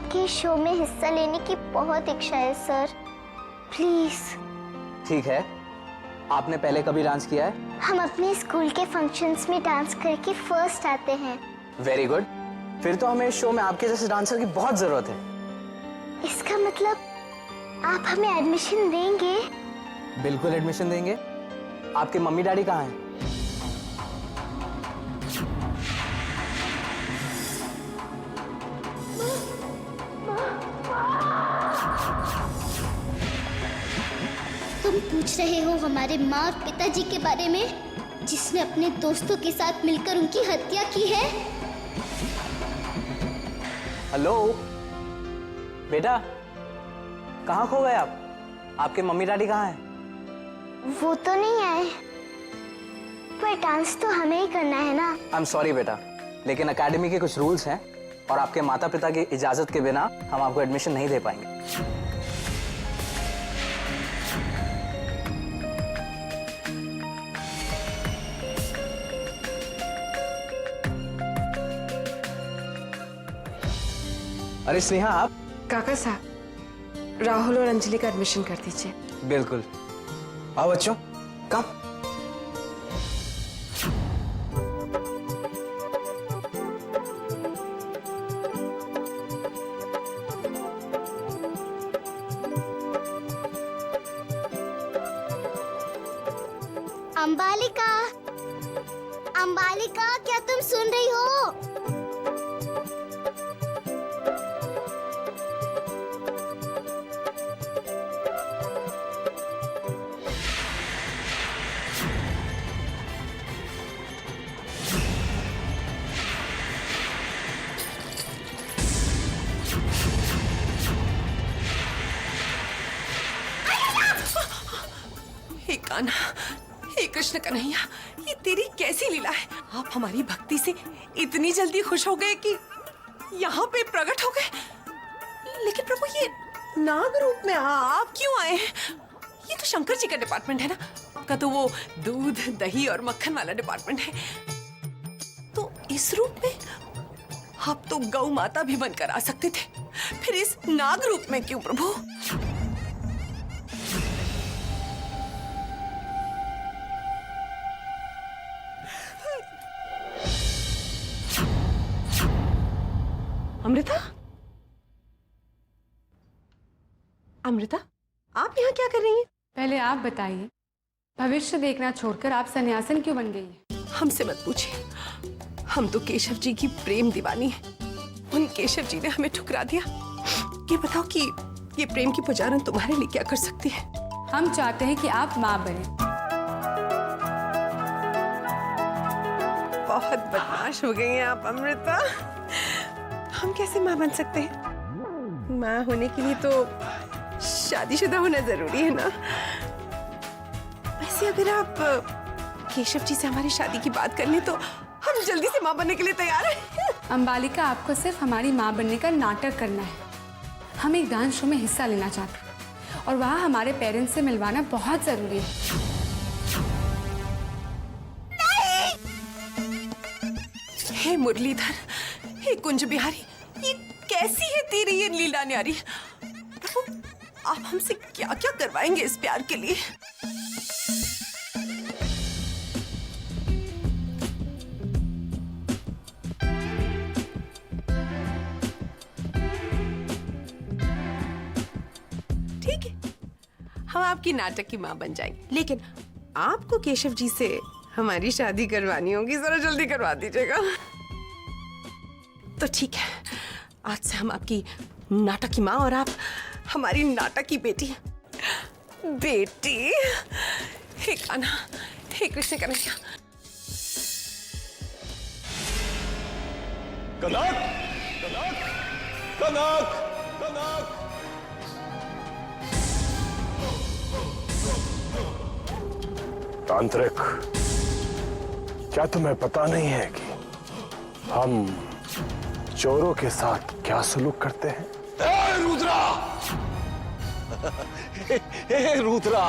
आपके शो में हिस्सा लेने की बहुत इच्छा है सर, प्लीज। ठीक है, आपने पहले कभी डांस किया है? हम अपने स्कूल के फंक्शंस में डांस करके फर्स्ट आते हैं। वेरी गुड, फिर तो हमें इस शो में आपके जैसे डांसर की बहुत जरूरत है। इसका मतलब आप हमें एडमिशन देंगे? बिल्कुल एडमिशन देंगे। आपके मम्मी डैडी कहाँ हैं? तुम पूछ रहे हो हमारे माँ और पिताजी के बारे में, जिसने अपने दोस्तों के साथ मिलकर उनकी हत्या की है? हेलो बेटा, कहाँ खो गए आप? आपके मम्मी डैडी कहाँ हैं? वो तो नहीं आए, पर डांस तो हमें ही करना है ना। आई एम सॉरी बेटा, लेकिन एकेडमी के कुछ रूल्स हैं और आपके माता पिता की इजाजत के बिना हम आपको एडमिशन नहीं दे पाएंगे। अरे स्नेहा, आप? काका साहब, राहुल और अंजलि का एडमिशन कर दीजिए। बिल्कुल, आओ बच्चों, कम। अंबालिका, अंबालिका, क्या तुम सुन रही हो? हे कान्हा, हे कृष्ण कन्हैया, ये तेरी कैसी लीला है? आप हमारी भक्ति से इतनी जल्दी खुश हो गए कि यहाँ पे प्रकट हो गए। लेकिन प्रभु, ये नाग रूप में आप क्यों आए हैं? ये तो शंकर जी का डिपार्टमेंट है ना। आपका तो वो दूध, दही और मक्खन वाला डिपार्टमेंट है। तो इस रूप में आप तो गौ माता भी बनकर आ सकते थे, फिर इस नाग रूप में क्यों प्रभु? अमृता, अमृता, आप यहाँ क्या कर रही हैं? पहले आप बताइए, भविष्य देखना छोड़कर आप सन्यासिन क्यों बन गई हैं? हमसे मत पूछिए, हम तो केशव जी की प्रेम दीवानी है। उन केशव जी ने हमें ठुकरा दिया। ये बताओ कि ये प्रेम की पुजारन तुम्हारे लिए क्या कर सकती है? हम चाहते हैं कि आप माँ बने। बहुत बदमाश हो गई हैं आप अमृता। हम कैसे माँ बन सकते हैं? माँ होने के लिए तो शादीशुदा होना जरूरी है ना। वैसे अगर आप केशव जी से हमारी शादी की बात कर लें तो हम जल्दी से माँ बनने के लिए तैयार हैं। अंबालिका, आपको सिर्फ हमारी माँ बनने का नाटक करना है। हम एक डांस शो में हिस्सा लेना चाहते हैं और वहाँ हमारे पेरेंट्स से मिलवाना बहुत जरूरी है। हे मुरलीधर, हे कुंज बिहारी, ये कैसी है तेरी ये लीला न्यारी? प्रभु, आप हमसे क्या क्या करवाएंगे इस प्यार के लिए? ठीक है, हम आपकी नाटक की माँ बन जाएंगे, लेकिन आपको केशव जी से हमारी शादी करवानी होगी। जरा जल्दी करवा दीजिएगा। तो ठीक है, आज से हम आपकी नाटक की माँ और आप हमारी नाटक की बेटी। बेटी, हे कान्हा, हे कृष्ण कन्हैया। कनक, कनक, कनक, कनक। तांत्रिक, क्या तुम्हें पता नहीं है कि हम चोरों के साथ क्या सलूक करते हैं? रुद्रा, हे रुद्रा,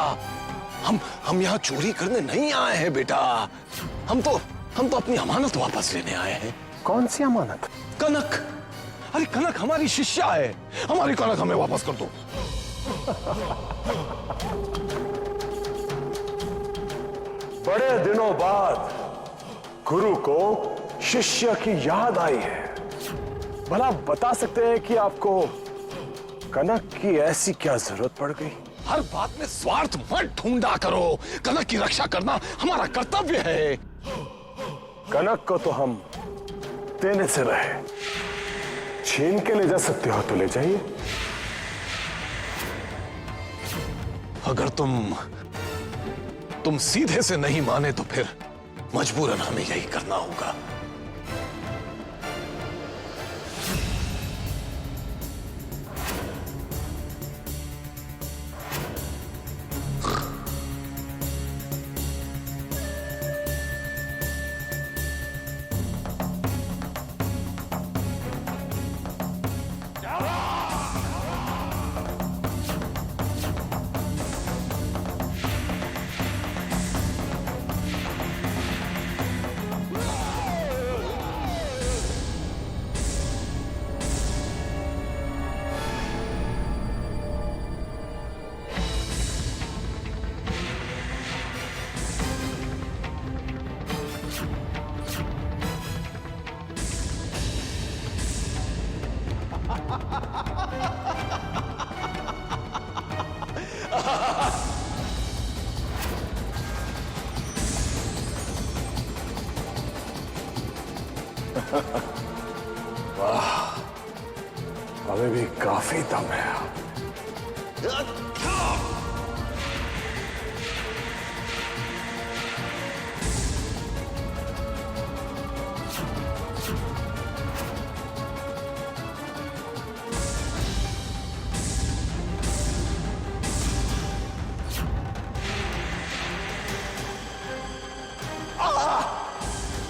हम यहाँ चोरी करने नहीं आए हैं बेटा। हम तो अपनी अमानत वापस लेने आए हैं। कौन सी अमानत? कनक, अरे कनक हमारी शिष्या है, हमारी कनक हमें वापस कर दो। बड़े दिनों बाद गुरु को शिष्य की याद आई है। भला बता सकते हैं कि आपको कनक की ऐसी क्या जरूरत पड़ गई? हर बात में स्वार्थ मत ढूंढा करो। कनक की रक्षा करना हमारा कर्तव्य है। कनक को तो हम देने से रहे, छीन के ले जा सकते हो तो ले जाइए। अगर तुम सीधे से नहीं माने तो फिर मजबूरन हमें यही करना होगा। वाह, हमें भी काफी दम है।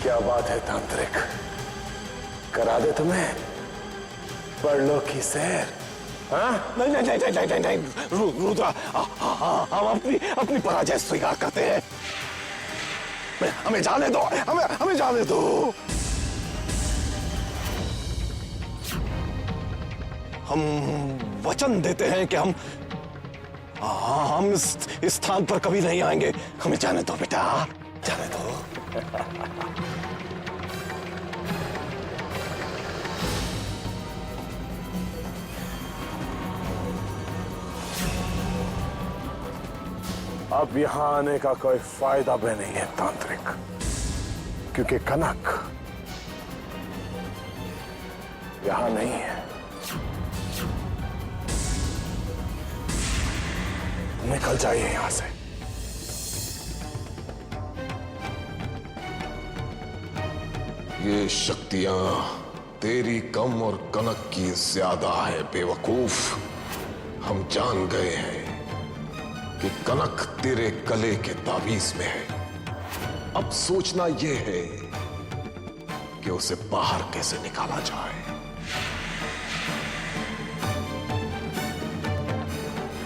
क्या बात है तांत्रिक, करा दे तुम्हें परलों की सैर? हाँ? नहीं नहीं नहीं नहीं नहीं नहीं, रुद्रा, हम अपनी पराजय स्वीकार करते हैं। हमें जाने दो, हमें जाने दो। हम वचन देते हैं कि हम इस स्थान पर कभी नहीं आएंगे। हमें जाने दो बेटा, जाने दो। अब यहां आने का कोई फायदा भी नहीं है तांत्रिक, क्योंकि कनक यहां नहीं है। निकल जाइए यहां से। ये शक्तियां तेरी कम और कनक की ज्यादा है बेवकूफ। हम जान गए हैं कि कनक तेरे गले के ताबीज में है। अब सोचना यह है कि उसे बाहर कैसे निकाला जाए।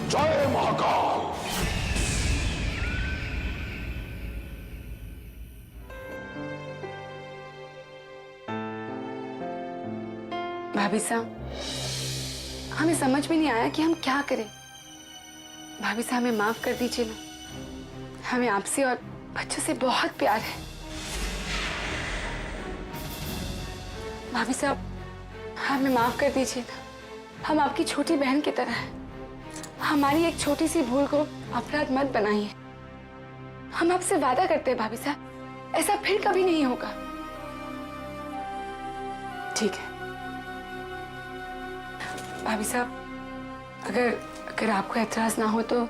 जय महाकाल। भाभी साहब, हमें समझ में नहीं आया कि हम क्या करें। भाभी साहब, हमें माफ कर दीजिए ना। हमें आपसे और बच्चों से बहुत प्यार है। भाभी साहब, हमें माफ कर दीजिए ना। हम आपकी छोटी बहन की तरह हैं। हमारी एक छोटी सी भूल को अपराध मत बनाइए। हम आपसे वादा करते हैं भाभी साहब, ऐसा फिर कभी नहीं होगा। ठीक है भाभी साहब, अगर आपको एतराज ना हो तो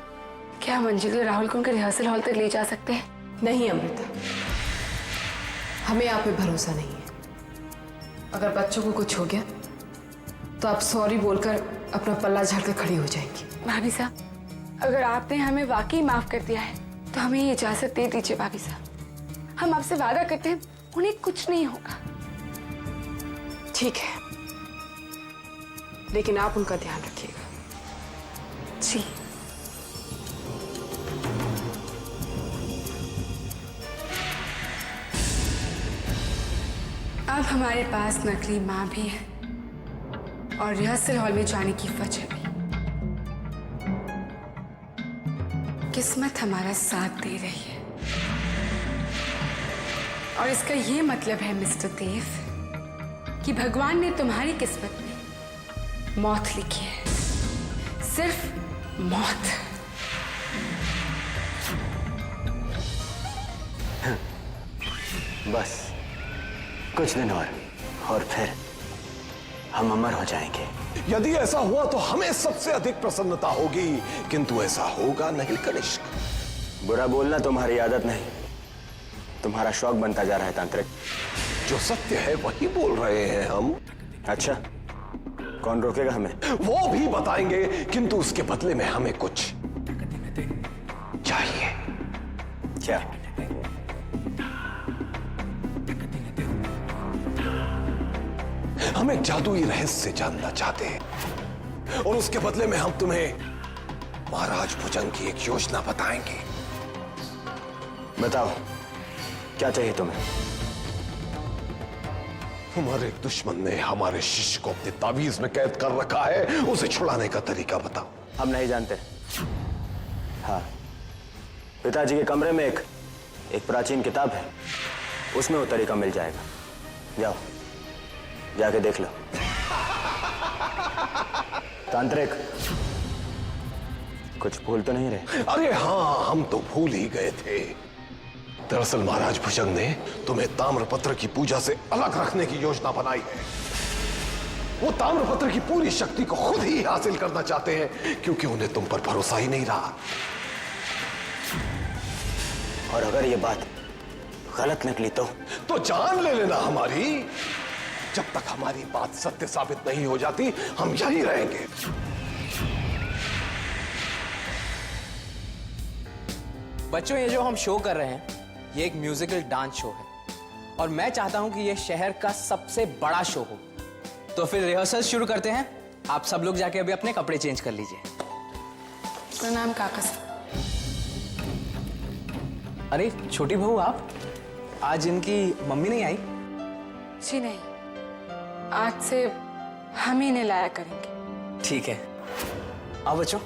क्या हम अंजलि और राहुल को उनके रिहर्सल हॉल तक ले जा सकते हैं? नहीं अमृता, हमें आप पे भरोसा नहीं है। अगर बच्चों को कुछ हो गया तो आप सॉरी बोलकर अपना पल्ला झाड़कर खड़ी हो जाएंगी। भाभी साहब, अगर आपने हमें वाकई माफ कर दिया है तो हमें ये इजाजत दे दीजिए भाभी साहब। हम आपसे वादा करते हैं उन्हें कुछ नहीं होगा। ठीक है, लेकिन आप उनका ध्यान रखिएगा। जी। अब हमारे पास नकली माँ भी है और रिहर्सल हॉल में जाने की वजह भी। किस्मत हमारा साथ दे रही है और इसका ये मतलब है मिस्टर देव कि भगवान ने तुम्हारी किस्मत में मौत लिखी है, सिर्फ मौत। बस कुछ दिन और फिर हम अमर हो जाएंगे। यदि ऐसा हुआ तो हमें सबसे अधिक प्रसन्नता होगी, किंतु ऐसा होगा नहीं कनिष्क। बुरा बोलना तुम्हारी आदत नहीं, तुम्हारा शौक बनता जा रहा है तांत्रिक। जो सत्य है वही बोल रहे हैं हम। अच्छा, कौन रोकेगा हमें? वो भी बताएंगे, किंतु उसके बदले में हमें कुछ चाहिए। क्या? हम एक जादुई रहस्य जानना चाहते हैं और उसके बदले में हम तुम्हें महाराज भुजंग की एक योजना बताएंगे। बताओ, क्या चाहिए तुम्हें? हमारे दुश्मन ने हमारे शिष्य को अपने ताबीज में कैद कर रखा है, उसे छुड़ाने का तरीका बताओ। हम नहीं जानते। हाँ, पिताजी के कमरे में एक प्राचीन किताब है, उसमें वो तरीका मिल जाएगा। जाओ, जाके देख लो। तांत्रिक, कुछ भूल तो नहीं रहे? अरे हाँ, हम तो भूल ही गए थे। दरअसल महाराज भुजंग ने तुम्हें ताम्रपत्र की पूजा से अलग रखने की योजना बनाई है। वो ताम्रपत्र की पूरी शक्ति को खुद ही हासिल करना चाहते हैं, क्योंकि उन्हें तुम पर भरोसा ही नहीं रहा। और अगर ये बात गलत निकली तो जान ले लेना हमारी। जब तक हमारी बात सत्य साबित नहीं हो जाती, हम यहीं रहेंगे। बच्चों, ये जो हम शो कर रहे हैं, ये एक म्यूजिकल डांस शो है और मैं चाहता हूं कि ये शहर का सबसे बड़ा शो हो। तो फिर रिहर्सल शुरू करते हैं। आप सब लोग जाके अभी अपने कपड़े चेंज कर लीजिए। प्रणाम काका। अरे छोटी बहू, आप आज इनकी मम्मी नहीं आई? जी नहीं, आज से हम ही इन्हें लाया करेंगे। ठीक है, आओ बच्चों।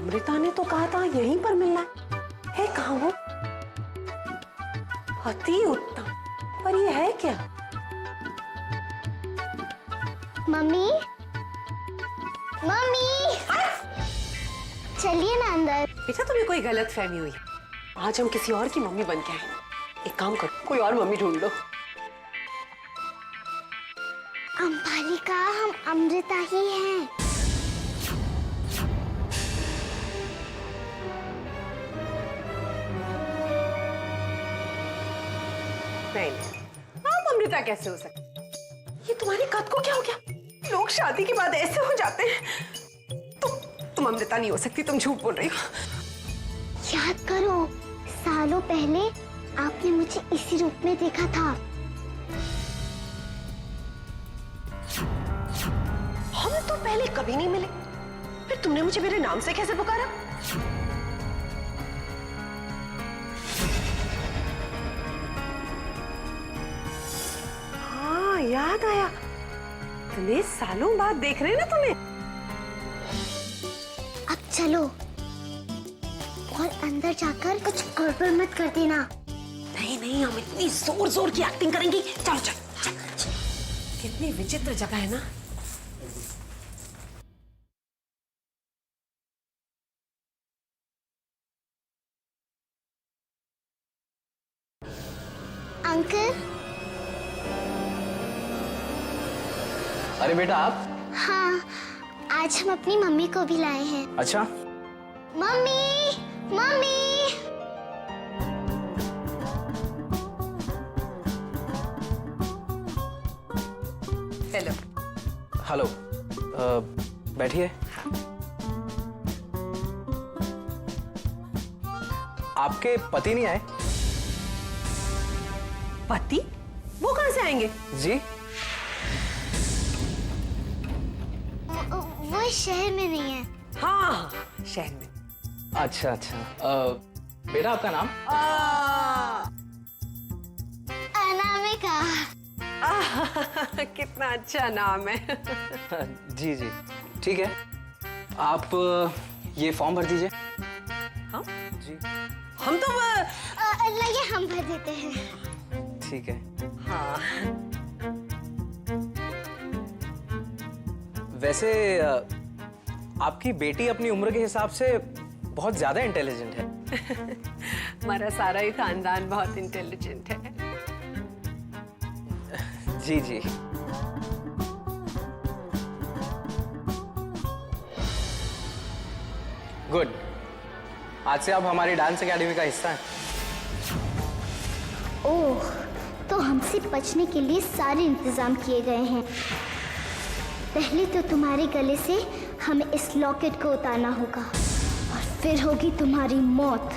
अमृता ने तो कहा था यहीं पर मिलना है कहाँ वो? अति उत्तम, पर ये है क्या? मम्मी, मम्मी, चलिए ना अंदर। बेटा, तुम्हें कोई गलत फहमी हुई है। आज हम किसी और की मम्मी बन के आए। एक काम करो, कोई और मम्मी ढूंढ लो। अंबालिका, हम अमृता ही हैं। नहीं, आप अमृता कैसे हो सकते? ये तुम्हारी कद को क्या हो गया? लोग शादी के बाद ऐसे हो जाते हैं। तुम अमृता नहीं हो सकती, तुम झूठ बोल रही हो। याद करो, सालों पहले आपने मुझे इसी रूप में देखा था। हम तो पहले कभी नहीं मिले, फिर तुमने मुझे मेरे नाम से कैसे पुकारा? हाँ, याद आया। इतने सालों बाद देख रहे हैं ना तुम्हें। अब चलो और अंदर जाकर कुछ गड़बड़ मत कर देना। नहीं नहीं, हम इतनी जोर जोर की एक्टिंग करेंगी। चलो चलो चलो। कितनी विचित्र जगह है ना। अंकल। अरे बेटा, आप? हाँ, आज हम अपनी मम्मी को भी लाए हैं। अच्छा। Mummy, mummy. हेलो। हेलो, बैठिए। आपके पति नहीं आए? पति? वो कहां से आएंगे? जी, वो इस शहर में नहीं है। हाँ, शहर में। अच्छा अच्छा। बेटा आपका नाम? अनामिका। कितना अच्छा नाम है। जी जी ठीक है, आप ये फॉर्म भर दीजिए। हाँ? जी हम तो ये हम भर देते हैं। ठीक है। हाँ। वैसे आपकी बेटी अपनी उम्र के हिसाब से बहुत ज्यादा इंटेलिजेंट है। हमारा सारा ही खानदान बहुत इंटेलिजेंट है। जी जी। गुड, आज से आप हमारी डांस एकेडमी का हिस्सा हैं। ओह, तो हमसे बचने के लिए सारे इंतजाम किए गए हैं। पहले तो तुम्हारे गले से हमें इस लॉकेट को उतारना होगा और फिर होगी तुम्हारी मौत।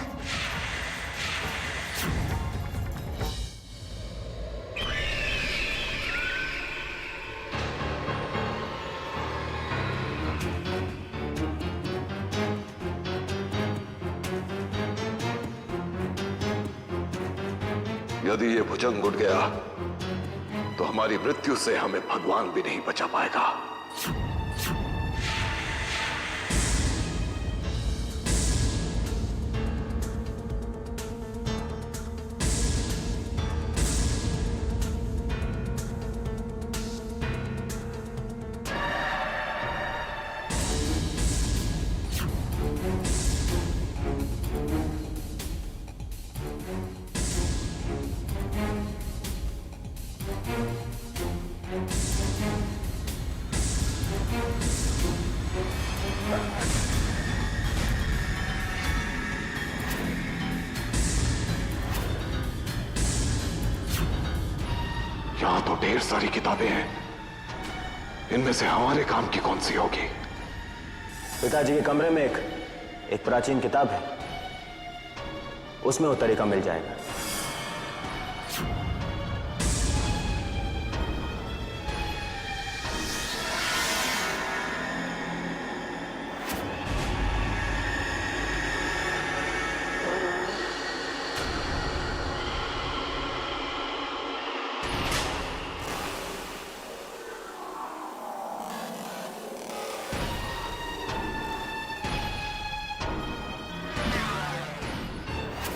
यदि ये भुजंग उठ गया तो हमारी मृत्यु से हमें भगवान भी नहीं बचा पाएगा। यहां तो ढेर सारी किताबें हैं, इनमें से हमारे काम की कौन सी होगी? पिताजी के कमरे में एक प्राचीन किताब है, उसमें वो तरीका मिल जाएगा।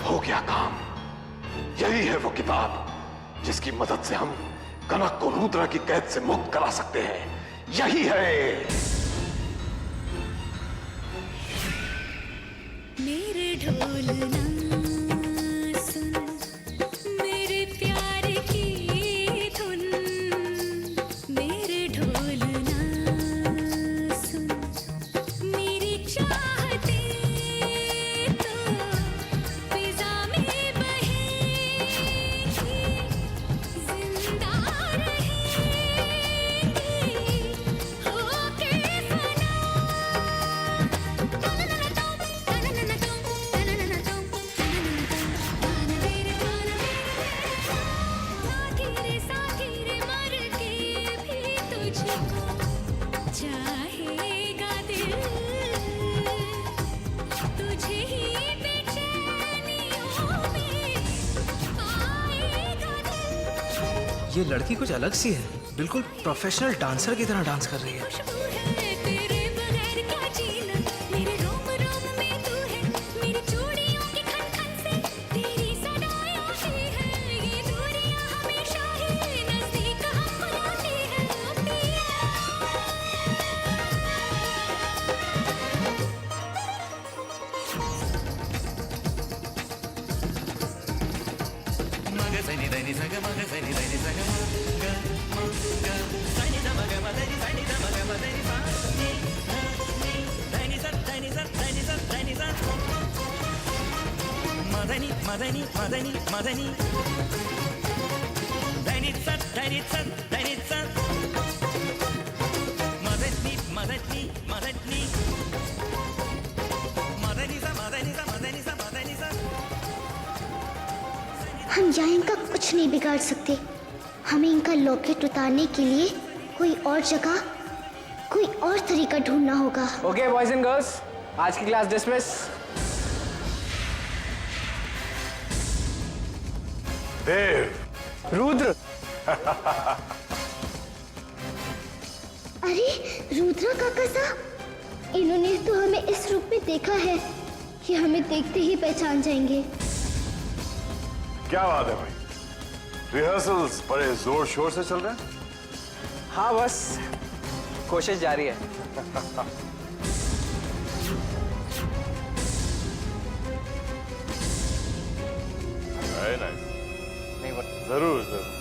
हो गया काम। यही है वो किताब जिसकी मदद से हम कनक को रुद्रा की कैद से मुक्त करा सकते हैं। यही है। मेरे ढोल ना सुन, मेरे प्यार की धुन, मेरे ढोल ना सुन, मेरी चाहते तो फिजा में बहेगी, जिंदा रहेगी होके फना। चाहेगा दिल तुझे ही बेचैनियों में पाएगा दिल। ये लड़की कुछ अलग सी है, बिल्कुल प्रोफेशनल डांसर की तरह डांस कर रही है। खुशबू है तेरे बगैर क्या जीना, मेरे रोम रोम में तू है, मेरी चूड़ियों की खन खन से तेरी सदाएं आती है। ये दूरियां हमेशा ही नजदीक हम बुलाती है। ओ पिया हम यहाँ इनका कुछ नहीं बिगाड़ सकते। हमें इनका लॉकेट उतारने के लिए कोई और जगह कोई और तरीका ढूंढना होगा। ओके बॉयज एंड गर्ल्स, आज की क्लास डिसमिस। देव, रुद्र, अरे रुद्रा काका साहब, इन्होंने तो हमें इस रूप में देखा है कि हमें देखते ही पहचान जाएंगे। क्या बात है भाई, रिहर्सल्स बड़े जोर शोर से चल रहे हैं। हाँ बस कोशिश जारी है। Very nice. नहीं बस जरूर जरूर।